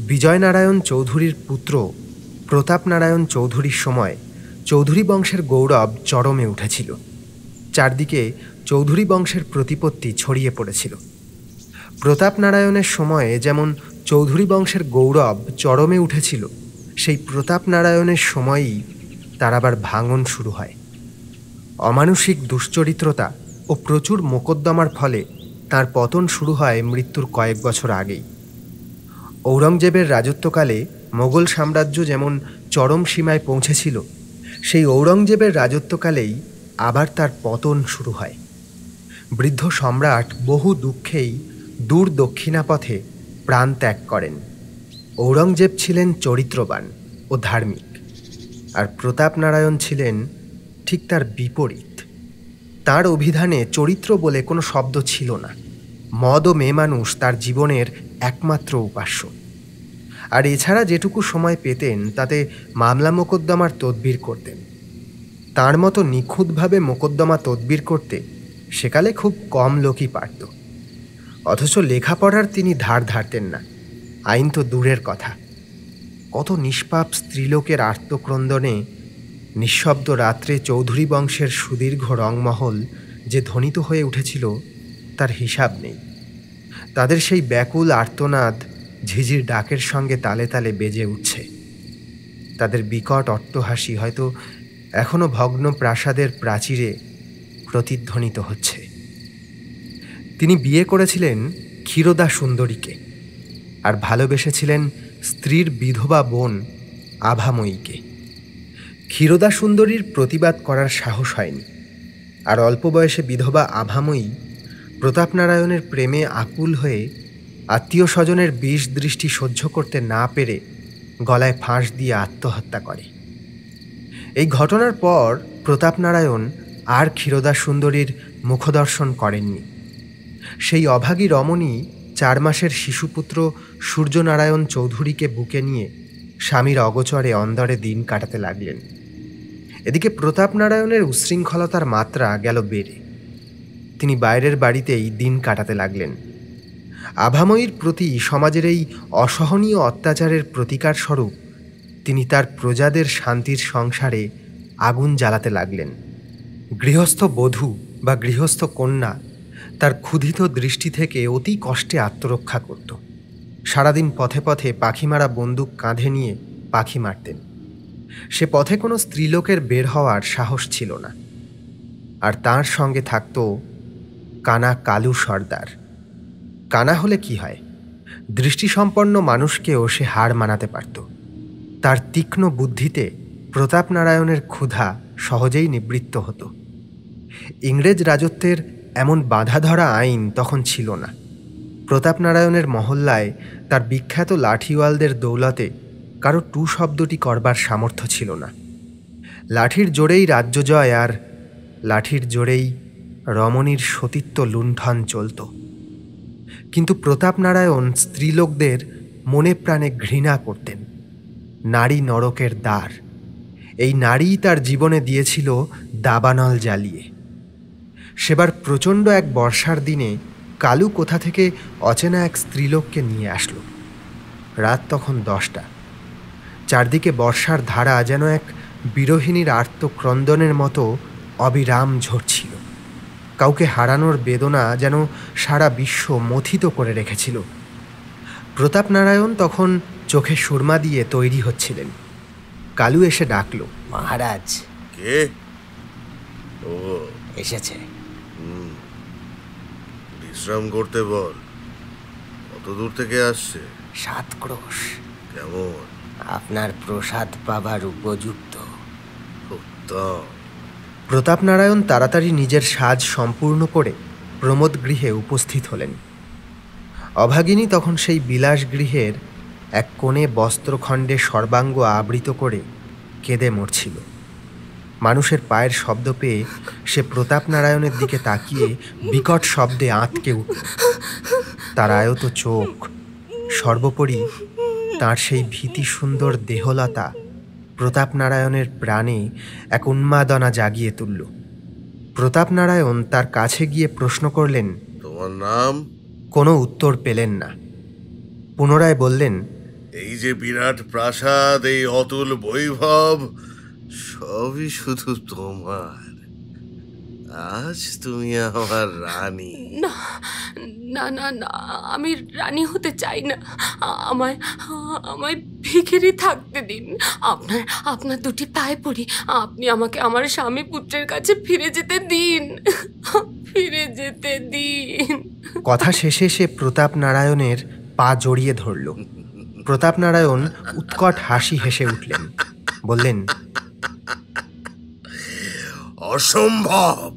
বিজয়নারায়ণ চৌধুরীর পুত্র প্রতাপ নারায়ণ চৌধুরীর সময় চৌধুরী বংশের গৌরব চরমে উঠেছিল। চারদিকে চৌধুরী বংশের প্রতিপত্তি ছড়িয়ে পড়েছিল। প্রতাপ নারায়ণের সময়ে যেমন চৌধুরী বংশের গৌরব চরমে উঠেছিল, সেই প্রতাপ নারায়ণের সময়েই তার আবার ভাঙন শুরু হয়। অমানুষিক দুশ্চরিত্রতা ও প্রচুর মোকদ্দমার ফলে তার পতন শুরু হয় মৃত্যুর কয়েক বছর আগেই। ঔরঙ্গজেবের রাজত্বকালে মোগল সাম্রাজ্য যেমন চরম সীমায় পৌঁছেছিল, সেই ঔরঙ্গজেবের রাজত্বকালেই আবার তার পতন শুরু হয়। বৃদ্ধ সম্রাট বহু দুঃখেই দূর দক্ষিণাপথে প্রাণ ত্যাগ করেন। ঔরঙ্গজেব ছিলেন চরিত্রবান ও ধার্মিক, আর প্রতাপ নারায়ণ ছিলেন ঠিক তার বিপরীত। তার অভিধানে চরিত্র বলে কোনো শব্দ ছিল না। মদ ও মেয়ে মানুষ তার জীবনের একমাত্র উপাস্য। আর এছাড়া যেটুকু সময় পেতেন তাতে মামলা মোকদ্দমার তদবির করতেন। তার মতো নিখুঁতভাবে মোকদ্দমা তদবির করতে সেকালে খুব কম লোকই পারত। অথচ লেখাপড়ার তিনি ধার ধারতেন না, আইন তো দূরের কথা। কত নিষ্পাপ স্ত্রীলোকের আর্তক্রন্দনে নিঃশব্দ রাত্রে চৌধুরী বংশের সুদীর্ঘ রংমহল যে ধ্বনিত হয়ে উঠেছিল তার হিসাব নেই। তাদের সেই ব্যাকুল আর্তনাদ ঝিঝির ডাকের সঙ্গে তালে তালে বেজে উঠছে। তাদের বিকট অট্টহাসি হয়তো এখনো ভগ্ন প্রাসাদের প্রাচীরে প্রতিধ্বনিত হচ্ছে। তিনি বিয়ে করেছিলেন ক্ষীরোদা সুন্দরীকে, আর ভালোবেসেছিলেন স্ত্রীর বিধবা বোন আভাময়ীকে। ক্ষীরোদা সুন্দরীর প্রতিবাদ করার সাহস হয়নি, আর অল্প বয়সে বিধবা আভাময়ী প্রতাপ নারায়ণের প্রেমে আকুল হয়ে আত্মীয় স্বজনের বিষ দৃষ্টি সহ্য করতে না পেরে গলায় ফাঁস দিয়ে আত্মহত্যা করে। এই ঘটনার পর প্রতাপ নারায়ণ আর ক্ষীরোদা সুন্দরীর মুখদর্শন করেননি। সেই অভাগী রমণী 4 মাসের শিশুপুত্র সূর্যনারায়ণ চৌধুরীকে বুকে নিয়ে স্বামীর অগোচরে অন্দরে দিন কাটাতে লাগলেন। এদিকে প্রতাপ নারায়ণের উচ্ছৃঙ্খলতার মাত্রা গেল বেড়ে। তিনি বাইরের বাড়িতেই দিন কাটাতে লাগলেন। আভাময়ীর প্রতি সমাজের এই অসহনীয় অত্যাচারের প্রতিকার স্বরূপ তিনি তার প্রজাদের শান্তির সংসারে আগুন জ্বালাতে লাগলেন। গৃহস্থ বধূ বা গৃহস্থ কন্যা তার ক্ষুধিত দৃষ্টি থেকে অতি কষ্টে আত্মরক্ষা করত। সারাদিন পথে পথে পাখি মারা বন্দুক কাঁধে নিয়ে পাখি মারতেন। সে পথে কোনো স্ত্রীলোকের বের হওয়ার সাহস ছিল না। আর তার সঙ্গে থাকত কানা কালু সর্দার। কানা হলে কি হয়, দৃষ্টিসম্পন্ন মানুষকেও সে হার মানাতে পারত। তার তীক্ষ্ণ বুদ্ধিতে প্রতাপ নারায়ণের ক্ষুধা সহজেই নিবৃত্ত হতো। ইংরেজ রাজত্বের এমন বাঁধা ধরা আইন তখন ছিল না। প্রতাপ নারায়ণের মহল্লায় তার বিখ্যাত লাঠিওয়ালদের দৌলতে কারো টু শব্দটি করবার সামর্থ্য ছিল না। লাঠির জোরেই রাজ্য জয়, আর লাঠির জোরেই রমণীর সতীত্ব লুণ্ঠন চলত। কিন্তু প্রতাপ নারায়ণ স্ত্রীলোকদের মনে প্রাণে ঘৃণা করতেন। নারী নরকের দ্বার, এই নারীই তার জীবনে দিয়েছিল দাবানল জ্বালিয়ে। সেবার প্রচণ্ড এক বর্ষার দিনে কালু কোথা থেকে অচেনা এক স্ত্রীলোককে নিয়ে আসলো। রাত তখন 10টা। চারদিকে বর্ষার ধারা যেন এক বিরোহিণীর আর্তক্রন্দনের মতো অবিরাম ঝরছিল। কাউকে হারানোর বেদনা যেন সারা বিশ্ব মথিত করে রেখেছিল। প্রতাপ নারায়ণ তখন চোখে সুরমা দিয়ে তৈরি হচ্ছিলেন। কালু এসে ডাকল, মহারাজ কে? ও এসেছে। বিশ্রাম করতে বল। কত দূর থেকে আসছে? 7 ক্রোশ। কেমন? আপনার প্রসাদ পাবার উপযুক্ত। উত্তম। প্রতাপ নারায়ণ তাড়াতাড়ি নিজের সাজ সম্পূর্ণ করে প্রমোদ গৃহে উপস্থিত হলেন। অভাগিনী তখন সেই বিলাস গৃহের এক কোণে বস্ত্রখণ্ডে সর্বাঙ্গ আবৃত করে কেঁদে মরছিল। মানুষের পায়ের শব্দ পেয়ে সে প্রতাপ নারায়ণের দিকে তাকিয়ে বিকট শব্দে আঁতকে উঠল। তার আয়ত চোখ, সর্বোপরি তার সেই ভীতি সুন্দর দেহলতা প্রতাপ নারায়ণের প্রাণে এক উন্মাদনা জাগিয়ে তুলল। প্রতাপ নারায়ণ তার কাছে গিয়ে প্রশ্ন করলেন, তোমার নাম? কোনো উত্তর পেলেন না। পুনরায় বললেন, এই যে বিরাট প্রাসাদ, এই অতুল বৈভব, সবই শুধু তোমার। আজ তুমি আমার রানী। না না না না, আমি রানী হতে চাই না। আমায় আমায় ভিখিরি থাকতে দিন। আপনার আপনার দুটি পায়ে পড়ি, আপনি আমাকে আমার স্বামী পুত্রের কাছে ফিরে যেতে দিন, ফিরে যেতে দিন। কথা শেষে সে প্রতাপ নারায়ণের পা জড়িয়ে ধরল। প্রতাপ নারায়ণ উৎকট হাসি হেসে উঠলেন, বললেন, অসম্ভব।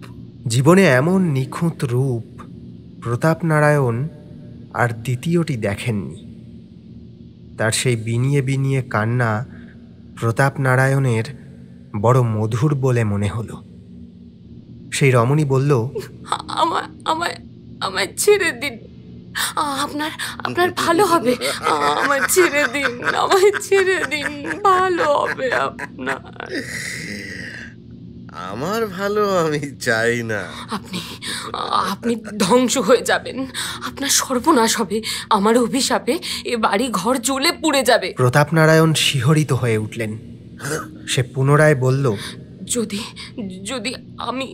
জীবনে এমন নিখুঁত রূপ প্রতাপ নারায়ণ আর দ্বিতীয়টি দেখেননি। তার সেই বিনিয়ে বিনিয়ে কান্না প্রতাপ নারায়ণের বড় মধুর বলে মনে হলো। সেই রমণী বলল, আমায় আমায় আমায় ছেড়ে দিন, আপনার আপনার ভালো হবে। আমায় ছেড়ে দিন, আমায় ছেড়ে দিন, ভালো হবে আপনার। আমার ভালো আমি চাই না। আপনি আপনি ধ্বংস হয়ে যাবেন, আপনার সর্বনাশ হবে। আমার অভিশাপে এ বাড়ি ঘর জ্বলে পুড়ে যাবে। প্রতাপ নারায়ণ শিহরিত হয়ে উঠলেন। সে পুনরায় বলল, যদি যদি আমি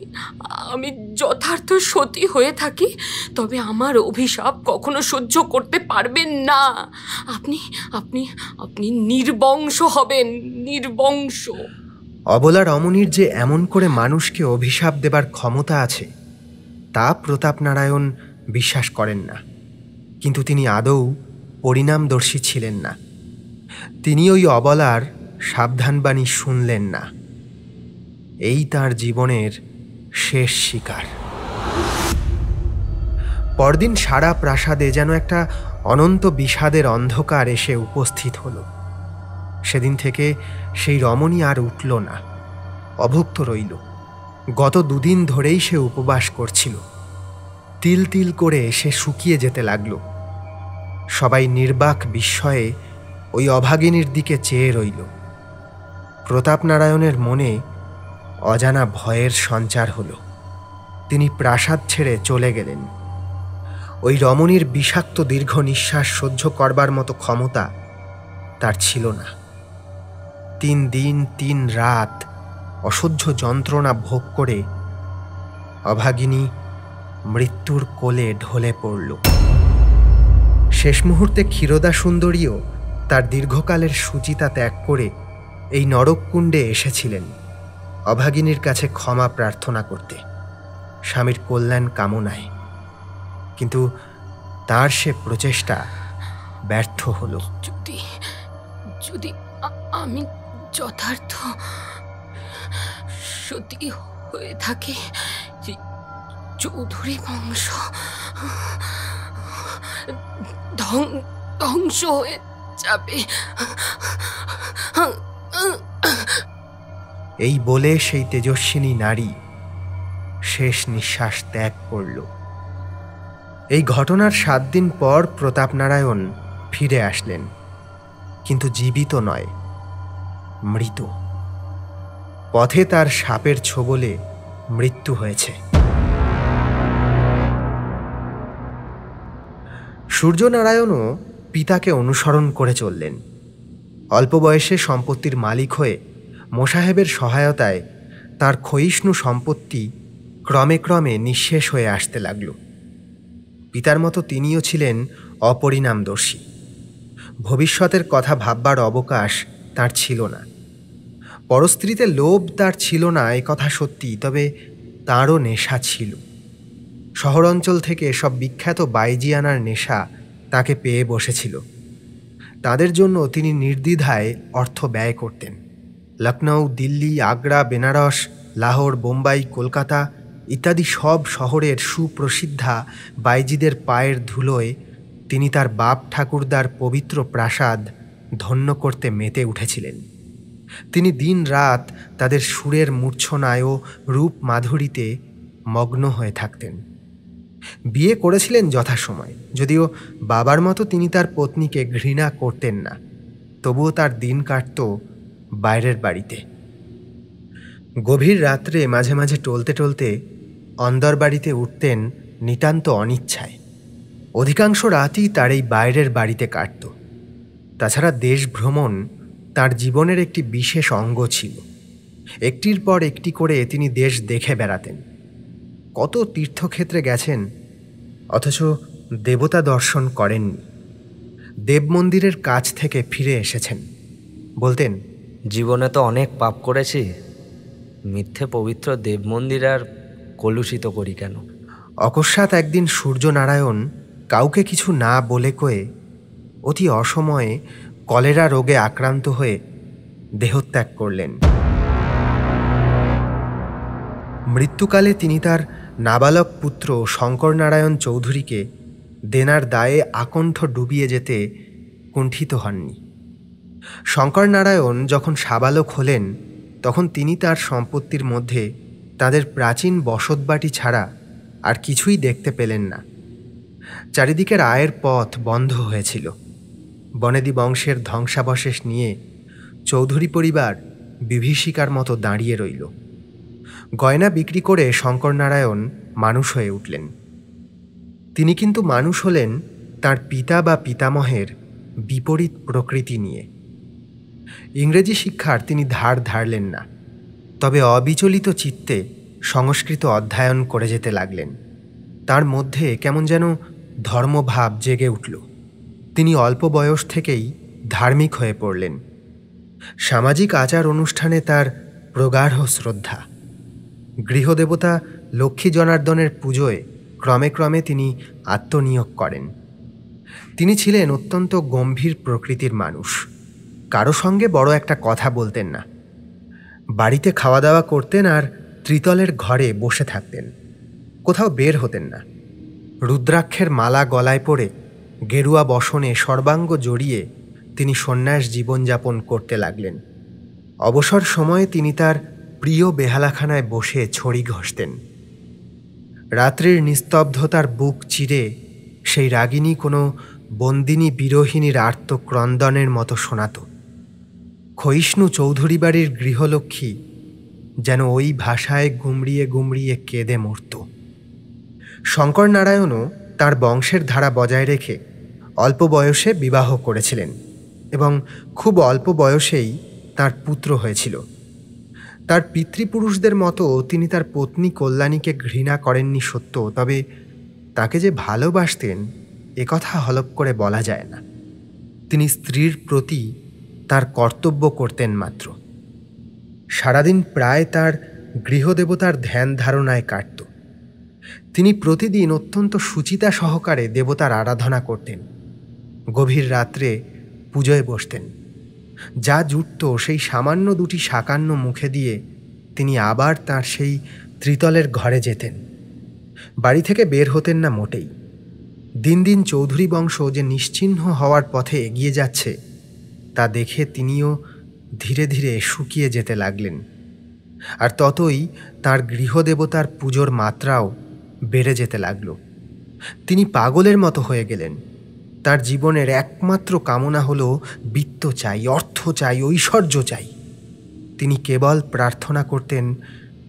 আমি যথার্থ সতী হয়ে থাকি, তবে আমার অভিশাপ কখনো সহ্য করতে পারবেন না। আপনি আপনি আপনি নির্বংশ হবেন, নির্বংশ। অবলা রমণীর যে এমন করে মানুষকে অভিশাপ দেবার ক্ষমতা আছে তা প্রতাপ নারায়ণ বিশ্বাস করেন না। কিন্তু তিনি আদৌ পরিণামদর্শী ছিলেন না। তিনি ওই অবলার সাবধানবাণী শুনলেন না। এই তার জীবনের শেষ শিকার। পরদিন সারা প্রাসাদে যেন একটা অনন্ত বিষাদের অন্ধকার এসে উপস্থিত হল। সেদিন থেকে সেই রমণী আর উঠল না, অভুক্ত রইল। গত দুদিন ধরেই সে উপবাস করছিল। তিল তিল করে সে শুকিয়ে যেতে লাগল। সবাই নির্বাক বিস্ময়ে ওই অভাগিনীর দিকে চেয়ে রইল। প্রতাপ নারায়ণের মনে অজানা ভয়ের সঞ্চার হল। তিনি প্রাসাদ ছেড়ে চলে গেলেন। ওই রমণীর বিষাক্ত দীর্ঘ নিঃশ্বাস সহ্য করবার মতো ক্ষমতা তার ছিল না। 3 দিন 3 রাত অসহ্য যন্ত্রণা ভোগ করে অভাগিনী মৃত্যুর কোলে ঢলে পড়ল। শেষ মুহূর্তে ক্ষীরোদা সুন্দরীও তার দীর্ঘকালের শুচিতা ত্যাগ করে এই নরককুণ্ডে এসেছিলেন অভাগিনীর কাছে ক্ষমা প্রার্থনা করতে, স্বামীর কল্যাণ কামনায়। কিন্তু তার সে প্রচেষ্টা ব্যর্থ হল। যদি যদি আমি যথার্থ সতী হয়ে থাকি, চৌধুরী বংশ ধ্বংস হয়ে যাবে। এই বলে সেই তেজস্বিনী নারী শেষ নিঃশ্বাস ত্যাগ করল। এই ঘটনার 7 দিন পর প্রতাপ নারায়ণ ফিরে আসলেন, কিন্তু জীবিত নয়, মৃত। পথে তার সাপের ছোবলে মৃত্যু হয়েছে। সূর্যনারায়ণও পিতাকে অনুসরণ করে চললেন। অল্প বয়সে সম্পত্তির মালিক হয়ে মোসাহেবের সহায়তায় তার ক্ষয়িষ্ণু সম্পত্তি ক্রমে ক্রমে নিঃশেষ হয়ে আসতে লাগল। পিতার মতো তিনিও ছিলেন অপরিণামদর্শী। ভবিষ্যতের কথা ভাববার অবকাশ তার ছিল না। পরস্ত্রীতে লোভ তার ছিল না এ কথা সত্যি, তবে তাঁরও নেশা ছিল। শহরাঞ্চল থেকে সব বিখ্যাত বাইজিয়ানার নেশা তাকে পেয়ে বসেছিল। তাদের জন্য তিনি নির্দ্বিধায় অর্থ ব্যয় করতেন। লখনৌ, দিল্লি, আগ্রা, বেনারস, লাহোর, বোম্বাই, কলকাতা ইত্যাদি সব শহরের সুপ্রসিদ্ধা বাইজিদের পায়ের ধুলোয় তিনি তার বাপ ঠাকুরদার পবিত্র প্রাসাদ ধন্য করতে মেতে উঠেছিলেন। তিনি দিন রাত তাদের সুরের মূর্ছনায় ও রূপ মাধুরীতে মগ্ন হয়ে থাকতেন। বিয়ে করেছিলেন যথাসময়, যদিও বাবার মতো তিনি তার পত্নীকে ঘৃণা করতেন না, তবুও তার দিন কাটত বাইরের বাড়িতে। গভীর রাত্রে মাঝে মাঝে টলতে টলতে অন্দর বাড়িতে উঠতেন নিতান্ত অনিচ্ছায়। অধিকাংশ রাতই তার এই বাইরের বাড়িতে কাটত। তাছাড়া দেশ ভ্রমণ তার জীবনের একটি বিশেষ অঙ্গ ছিল। একটির পর একটি করে তিনি দেশ দেখে বেড়াতেন। কত তীর্থক্ষেত্রে গেছেন, অথচ দেবতা দর্শন করেননি। দেব মন্দিরের কাছ থেকে ফিরে এসেছেন। বলতেন, জীবনে তো অনেক পাপ করেছি, মিথ্যে পবিত্র দেব মন্দির আর কলুষিত করি কেন? অকস্মাৎ একদিন সূর্যনারায়ণ কাউকে কিছু না বলে কয়ে অতি অসময়ে কলেরা রোগে আক্রান্ত হয়ে দেহত্যাগ করলেন। মৃত্যুকালে তিনি তার নাবালক পুত্র শঙ্করনারায়ণ চৌধুরীকে দেনার দায়ে আকণ্ঠ ডুবিয়ে যেতে কুণ্ঠিত হননি। শঙ্করনারায়ণ যখন সাবালক হলেন, তখন তিনি তার সম্পত্তির মধ্যে তাদের প্রাচীন বসতবাটি ছাড়া আর কিছুই দেখতে পেলেন না। চারিদিকের আয়ের পথ বন্ধ হয়েছিল। বনেদি বংশের ধ্বংসাবশেষ নিয়ে চৌধুরী পরিবার বিভীষিকার মতো দাঁড়িয়ে রইল। গয়না বিক্রি করে শঙ্করনারায়ণ মানুষ হয়ে উঠলেন। তিনি কিন্তু মানুষ হলেন তার পিতা বা পিতামহের বিপরীত প্রকৃতি নিয়ে। ইংরেজি শিক্ষার তিনি ধার ধারলেন না, তবে অবিচলিত চিত্তে সংস্কৃত অধ্যয়ন করে যেতে লাগলেন। তার মধ্যে কেমন যেন ধর্মভাব জেগে উঠল। তিনি অল্প বয়স থেকেই ধার্মিক হয়ে পড়লেন। সামাজিক আচার অনুষ্ঠানে তার প্রগাঢ় শ্রদ্ধা। গৃহদেবতা লক্ষ্মী জনার্দনের পুজোয় ক্রমে ক্রমে তিনি আত্মনিয়োগ করেন। তিনি ছিলেন অত্যন্ত গম্ভীর প্রকৃতির মানুষ। কারো সঙ্গে বড় একটা কথা বলতেন না। বাড়িতে খাওয়া দাওয়া করতেন আর ত্রিতলের ঘরে বসে থাকতেন, কোথাও বের হতেন না। রুদ্রাক্ষের মালা গলায় পরে গেরুয়া বসনে সর্বাঙ্গ জড়িয়ে তিনি সন্ন্যাস জীবনযাপন করতে লাগলেন। অবসর সময়ে তিনি তার প্রিয় বেহালাখানায় বসে ছড়ি ঘষতেন। রাত্রির নিস্তব্ধতার বুক চিরে সেই রাগিনী কোনো বন্দিনী বিরোহিণীর আর্তক্রন্দনের মতো শোনাত। ক্ষয়িষ্ণু চৌধুরী বাড়ির গৃহলক্ষ্মী যেন ওই ভাষায় গুমড়িয়ে গুমড়িয়ে কেঁদে মরত। শঙ্করনারায়ণও তার বংশের ধারা বজায় রেখে অল্প বয়সে বিবাহ করেছিলেন এবং খুব অল্প বয়সেই তার পুত্র হয়েছিল। তার পিতৃপুরুষদের মতো তিনি তার পত্নী কল্যাণীকে ঘৃণা করেননি সত্য, তবে তাকে যে ভালোবাসতেন একথা হলপ করে বলা যায় না। তিনি স্ত্রীর প্রতি তার কর্তব্য করতেন মাত্র। সারাদিন প্রায় তার গৃহদেবতার ধ্যান ধারণায় কাটত। তিনি প্রতিদিন অত্যন্ত সুচিতা সহকারে দেবতার আরাধনা করতেন। গভীর রাত্রে পুজোয় বসতেন। যা জুটত সেই সামান্য দুটি সাকান্ন মুখে দিয়ে তিনি আবার তার সেই ত্রিতলের ঘরে যেতেন। বাড়ি থেকে বের হতেন না মোটেই। দিন দিন চৌধুরী বংশ যে নিশ্চিহ্ন হওয়ার পথে এগিয়ে যাচ্ছে তা দেখে তিনিও ধীরে ধীরে শুকিয়ে যেতে লাগলেন। আর ততই তার গৃহদেবতার পুজোর মাত্রাও বেড়ে যেতে লাগল। তিনি পাগলের মতো হয়ে গেলেন। তার জীবনের একমাত্র কামনা হলো বিত্ত চাই, অর্থ চাই, ঐশ্বর্য চাই। তিনি কেবল প্রার্থনা করতেন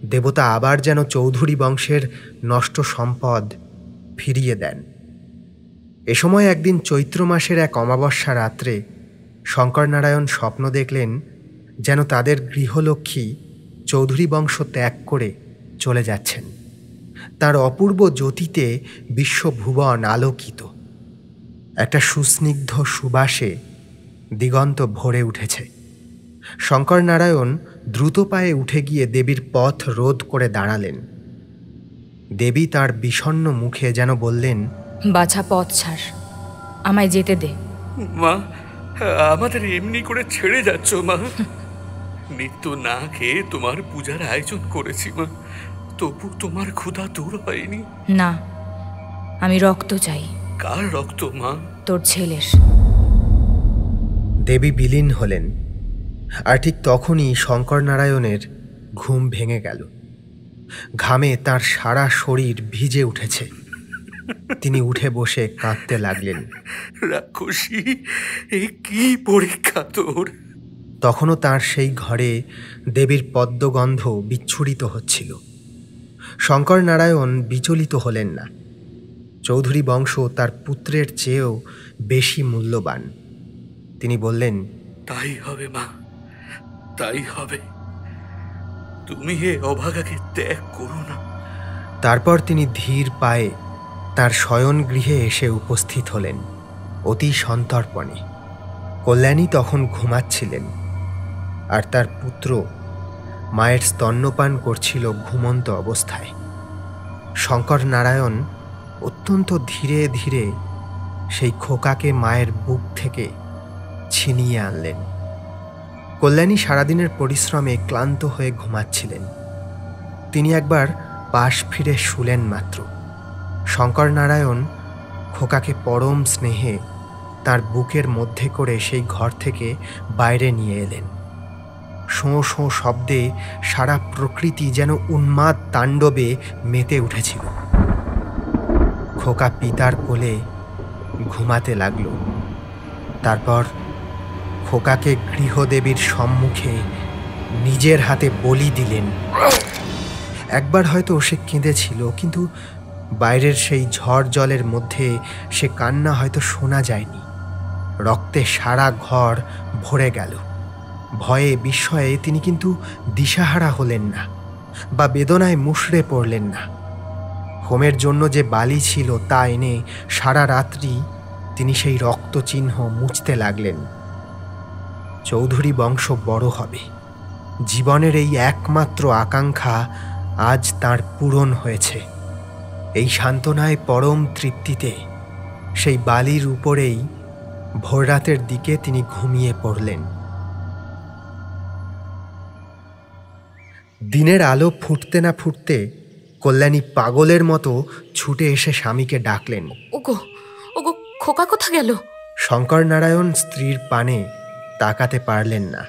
দেবতা আবার যেন চৌধুরী বংশের নষ্ট সম্পদ ফিরিয়ে দেন। এ সময় একদিন চৈত্র মাসের এক অমাবস্যা রাত্রে শঙ্করনারায়ণ স্বপ্ন দেখলেন যেন তাদের গৃহলক্ষ্মী চৌধুরী বংশ ত্যাগ করে চলে যাচ্ছেন। তার অপূর্ব জ্যোতিতে বিশ্বভুবন আলোকিত। একটা সুস্নিগ্ধ সুবাসে দিগন্ত ভরে উঠেছে। শঙ্করনারায়ণ দ্রুত পায়ে উঠে গিয়ে দেবীর পথ রোধ করে দাঁড়ালেন। দেবী তার বিষণ্ণ মুখে যেন বললেন, বাছা, পথ ছাড়, আমায় যেতে দে। মা, আমাদের এমনি করে ছেড়ে যাচ্ছ মা? নিত্য না খেয়ে তোমার পূজার আয়োজন করেছি মা, তবু তোমার ক্ষুধা দূর হয়নি। না, আমি রক্ত চাই। কার রক্ত মা? তোর ছেলের। দেবী বিলীন হলেন। আর ঠিক তখনই শঙ্করনারায়ণের ঘুম ভেঙে গেল। ঘামে তার সারা শরীর ভিজে উঠেছে। তিনি উঠে বসে কাঁদতে লাগলেন। রাক্ষসী, এ কি পরীক্ষা তোর! তখনও তার সেই ঘরে দেবীর পদ্মগন্ধ বিচ্ছুরিত হচ্ছিল। শঙ্করনারায়ণ বিচলিত হলেন না। চৌধুরী বংশ তার পুত্রের চেয়েও বেশি মূল্যবান। তিনি বললেন, তাই হবে মা, তাই হবে। তুমি এ অভাগাকে ত্যাগ করো না। তারপর তিনি ধীর পায়ে তার শয়নগৃহে এসে উপস্থিত হলেন অতি সন্তর্পণে। কল্যাণী তখন ঘুমাচ্ছিলেন, আর তার পুত্র মায়ের স্তন্যপান করছিল ঘুমন্ত অবস্থায়। শঙ্কর নারায়ণ অত্যন্ত ধীরে ধীরে সেই খোকাকে মায়ের বুক থেকে ছিনিয়ে আনলেন। কল্যাণী সারাদিনের পরিশ্রমে ক্লান্ত হয়ে ঘুমাচ্ছিলেন। তিনি একবার পাশ ফিরে শুলেন মাত্র। শঙ্কর নারায়ণ খোকাকে পরম স্নেহে তার বুকের মধ্যে করে সেই ঘর থেকে বাইরে নিয়ে এলেন। শোঁ শোঁ শব্দে সারা প্রকৃতি যেন উন্মাদ তাণ্ডবে মেতে উঠেছিল। খোকা পিতার কোলে ঘুমাতে লাগল। তারপর খোকাকে গৃহদেবীর সম্মুখে নিজের হাতে বলি দিলেন। একবার হয়তো সে কেঁদেছিল, কিন্তু বাইরের সেই ঝড় জলের মধ্যে সে কান্না হয়তো শোনা যায়নি। রক্তে সারা ঘর ভরে গেল। ভয়ে বিস্ময়ে তিনি কিন্তু দিশাহারা হলেন না বা বেদনায় মুষড়ে পড়লেন না। হোমের জন্য যে বালি ছিল তা এনে সারা রাত্রি তিনি সেই রক্তচিহ্ন মুছতে লাগলেন। চৌধুরী বংশ বড় হবে, জীবনের এই একমাত্র আকাঙ্ক্ষা আজ তার পূরণ হয়েছে। এই সান্ত্বনায় পরম তৃপ্তিতে সেই বালির উপরেই ভোররাতের দিকে তিনি ঘুমিয়ে পড়লেন। দিনের আলো ফুটতে না ফুটতে কল্যাণী পাগলের মতো ছুটে এসে স্বামীকে ডাকলেন। ওগো ওগো, খোকা কোথা গেল? শঙ্কর নারায়ণ স্ত্রীর পানে তাকাতে পারলেন না।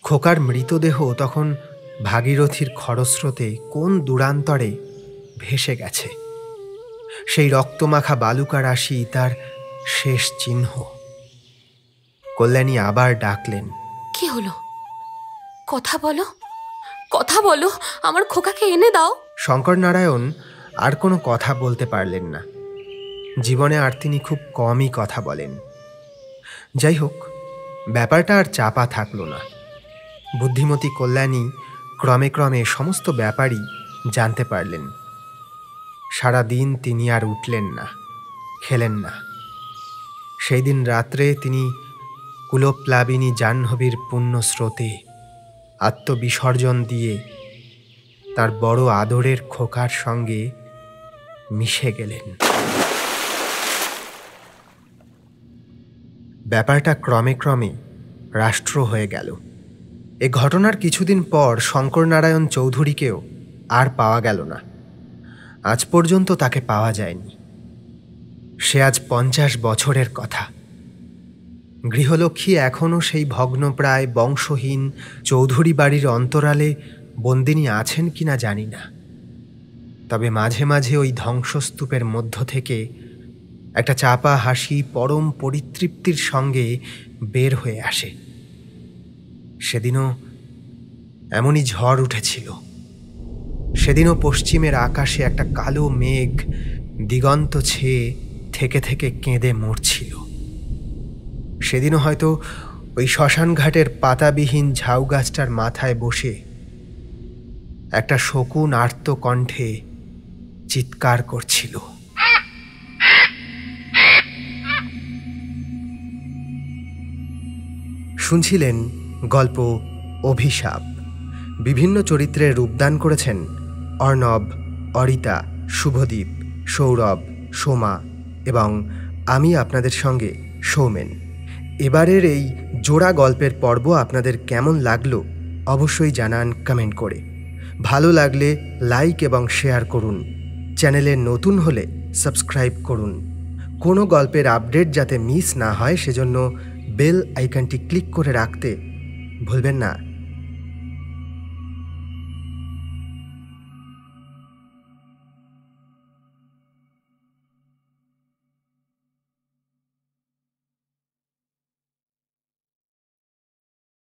খোকার মৃতদেহ তখন ভাগীরথীর খরস্রোতে কোন দূরান্তরে ভেসে গেছে। সেই রক্তমাখা বালুকা রাশি তার শেষ চিহ্ন। কল্যাণী আবার ডাকলেন। কি হলো? কথা বলো, কথা বলো, আমার খোকাকে এনে দাও। শঙ্কর নারায়ণ আর কোনো কথা বলতে পারলেন না। জীবনে আর তিনি খুব কমই কথা বলেন। যাই হোক, ব্যাপারটা আর চাপা থাকল না। বুদ্ধিমতী কল্যাণী ক্রমে ক্রমে সমস্ত ব্যাপারই জানতে পারলেন। সারা দিন তিনি আর উঠলেন না, খেলেন না। সেই দিন রাত্রে তিনি কুলপ্লাবিনী জাহ্নবীর পুণ্য স্রোতে আত্মবিসর্জন দিয়ে তার বড় আদরের খোকার সঙ্গে মিশে গেলেন। ব্যাপারটা ক্রমে ক্রমে রাষ্ট্র হয়ে গেল। এ ঘটনার কিছুদিন পর শঙ্কর নারায়ণ চৌধুরীকেও আর পাওয়া গেল না। আজ পর্যন্ত তাকে পাওয়া যায়নি। সে আজ 50 বছরের কথা। গৃহলক্ষ্মী এখনও সেই ভগ্নপ্রায় বংশহীন চৌধুরী বাড়ির অন্তরালে বন্দিনী আছেন কিনা জানি না। তবে মাঝে মাঝে ওই ধ্বংসস্তূপের মধ্য থেকে একটা চাপা হাসি পরম পরিতৃপ্তির সঙ্গে বের হয়ে আসে। সেদিনও এমনই ঝড় উঠেছিল। সেদিনও পশ্চিমের আকাশে একটা কালো মেঘ দিগন্ত ছেয়ে থেকে থেকে কেঁদে মরছিল। সেদিনও হয়তো ওই শ্মশানঘাটের পাতাবিহীন ঝাউ গাছটার মাথায় বসে একটা শকুন আর্ত কণ্ঠে চিৎকার করছিল। শুনছিলেন গল্প অভিশাপ। বিভিন্ন চরিত্রে রূপদান করেছেন অর্ণব, অরিতা, শুভদীপ, সৌরভ, সোমা এবং আমি আপনাদের সঙ্গে সৌমেন। এবারের এই জোড়া গল্পের পর্ব আপনাদের কেমন লাগলো অবশ্যই জানান কমেন্ট করে। ভালো লাগলে লাইক এবং শেয়ার করুন। চ্যানেলে নতুন হলে সাবস্ক্রাইব করুন। কোনো গল্পের আপডেট যাতে মিস না হয় সেজন্য বেল আইকনটি ক্লিক করে রাখতে ভুলবেন না।